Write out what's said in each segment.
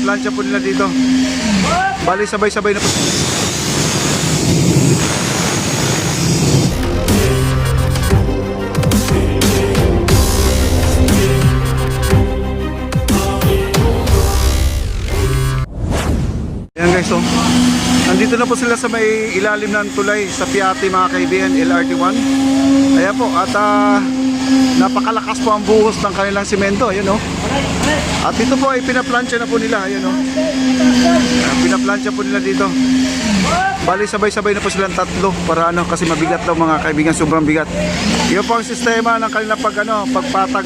pinaplansya po nila dito. Bali sabay-sabay na po. Ayan guys, oh. Nandito na po sila sa may ilalim ng tulay sa Piatti mga kaibigan, LRT1. Ayan po, at napakalakas po ang buhos ng kanilang simento. Ayan, oh. At dito po ay pinaplansya na po nila. Ayan, oh. Pinaplansya po nila dito. Bali sabay-sabay na po silang tatlo para ano, kasi mabigat daw mga kaibigan, sobrang bigat. Iyon po ang sistema ng kanilang pagpatag.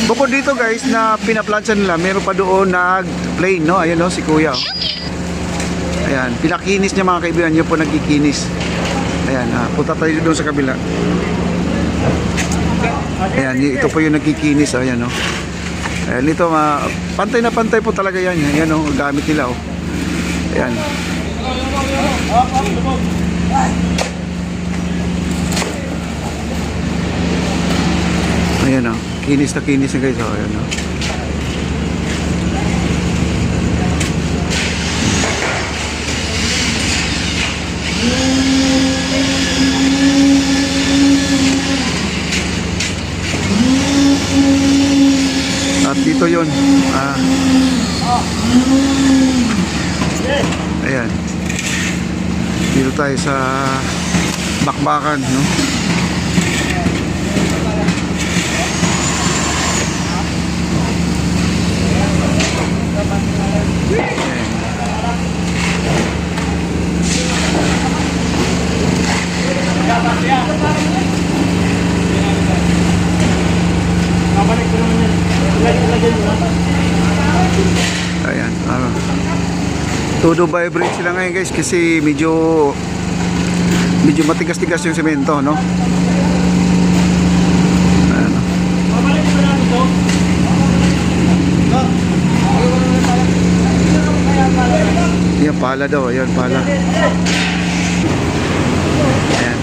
Bukod dito guys na pinaplansya nila, meron pa doon nag-plane, no? Ayan, oh, si Kuya, oh. Ayan, pinakinis niya mga kaibigan, yun po nagkikinis. Ayan, punta tayo doon sa kabila. Ayan, ito po yung nagkikinis. Ayan, oh. Ayan, ito, pantay na pantay po talaga yan. Ayan, oh, gamit nila, oh. Ayan. Ayan, oh. Kinis na kinis na guys, oh. Ayan, oh. At dito yun, ayan, dito tayo sa bakbakan, no? Ayan, todo vibrate sila ngayon guys kasi medyo matigas-tigas yung semento, no? Ayan, yan pala daw, ayan pala. Ayan.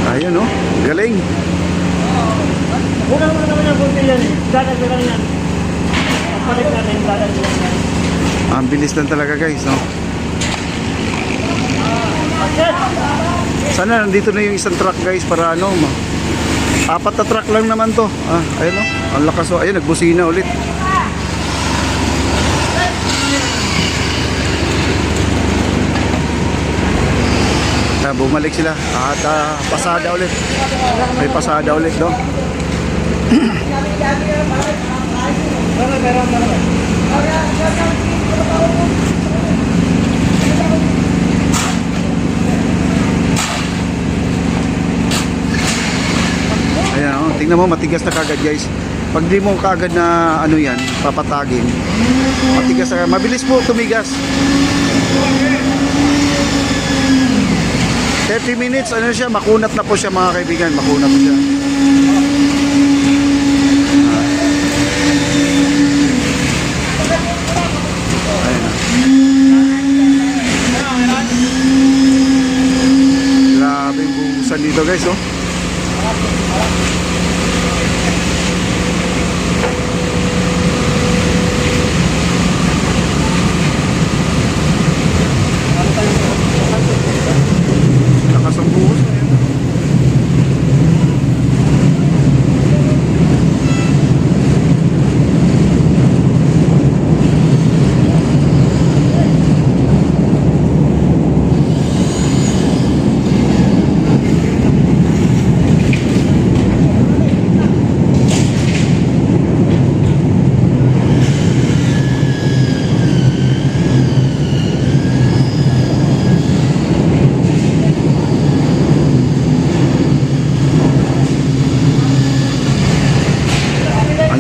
Ayun, no? Galing. Una mo naman ang punti yan eh. Dadag-dagang yan. Papalit natin, dadag-dagang yan. Ang bilis lang talaga guys, no? Sana nandito na yung isang truck guys para ano, apat na truck lang naman to. Ayun, no? Ang lakas, oh. Ayun, nagbusina ulit. Bumalik sila at pasada ulit. May pasada ulit, no? Ayan, oh, tingnan mo, matigas na kagad guys. Pag di mo kagad na ano yan, papatagin, matigas na, mabilis po tumigas. 30 minutes, ano siya, makunat na po siya mga kaibigan, makunat po siya. Ayan na. Grabe yung buhusan dito guys, oh. Lakas ang buhos.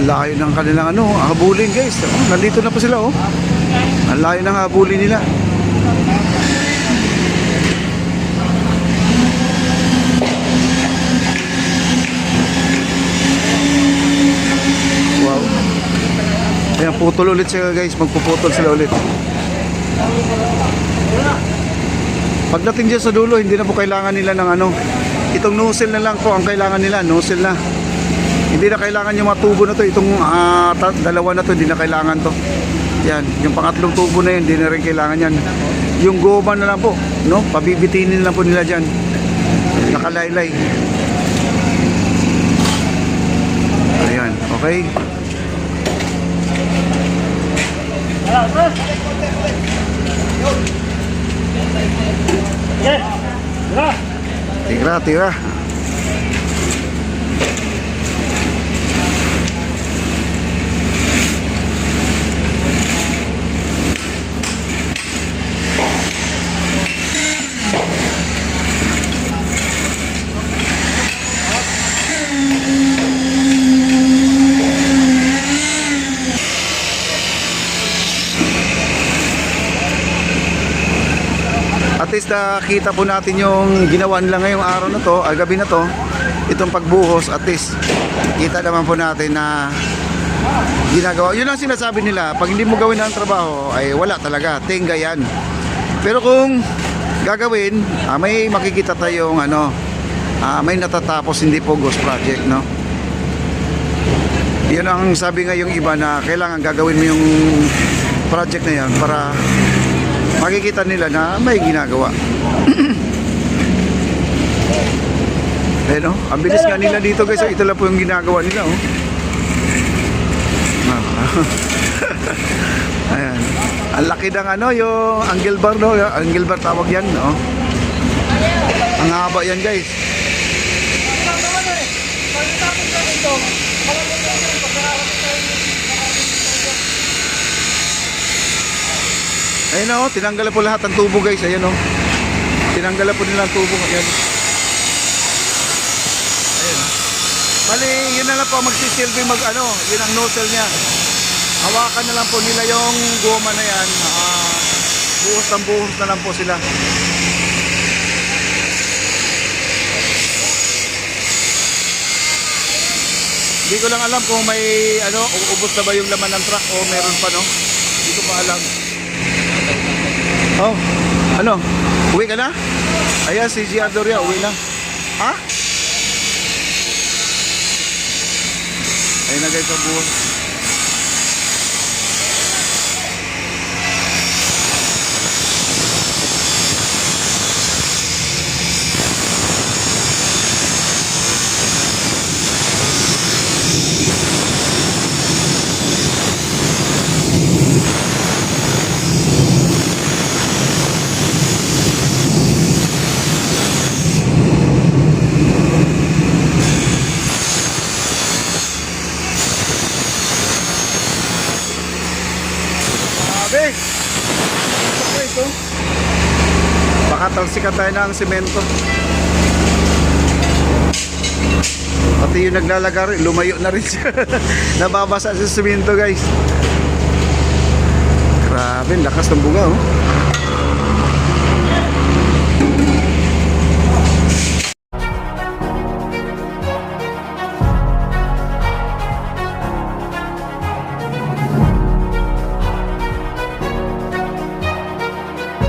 Layo ng kanilang ano, habulin guys. Nandito na po sila, oh. Ang layo ng habulin nila. Wow. Ayan, putol ulit sila guys. Magpuputol sila ulit. Pagdating dyan sa dulo, hindi na po kailangan nila ng ano. Itong nozzle na lang po ang kailangan nila. Nozzle na. Hindi na kailangan yung mga tubo na to. Itong dalawa na to, hindi na kailangan to. Yan, yung pangatlong tubo na yun, hindi na rin kailangan yan. Yung goma na lang po, no? Pabibitinin lang po nila dyan. Nakalaylay. Ayan, okay. Yes. Tira. Tira, tira. At least nakita po natin yung ginawa nila ngayong araw na to, gabi na to, itong pagbuhos. At least kita naman po natin na ginagawa. Yun ang sinasabi nila, pag hindi mo gawin ang trabaho ay wala talaga, tenga yan. Pero kung gagawin, may makikita tayong may natatapos, hindi po ghost project, no? Yun ang sabi nga yung iba, na kailangan gagawin mo yung project na yan para makikita nila na may ginagawa. Eh, no? Ang bilis nga nila dito, guys. Ito lang po yung ginagawa nila, oh. Ayan. Ang laki ng yung angle bar, no? Angle bar tawag yan, no? Ang haba yan, guys. Ayun na, tinanggal po lahat ng tubo, guys. Ayun, oh. Tinanggal po nila ang tubo. Ayan. Ayun. Bali, yun na lang po magsisilbi yun ang nozzle niya. Hawakan na lang po nila yung goma na yan. Buhos na lang po sila. Hindi ko lang alam kung may uubos na ba yung laman ng truck o meron pa, no? Hindi ko pa alam. Oh, uwi ka na? Ayan, si Gia Doria, uwi na. Ha? Ayun na, guys, ang buhos. Sabi, ito. Baka talsikan tayo ng semento. Pati yung naglalaga rin, lumayo na rin siya. Nababasa sa semento, guys. Grabe, lakas ng bunga, oh.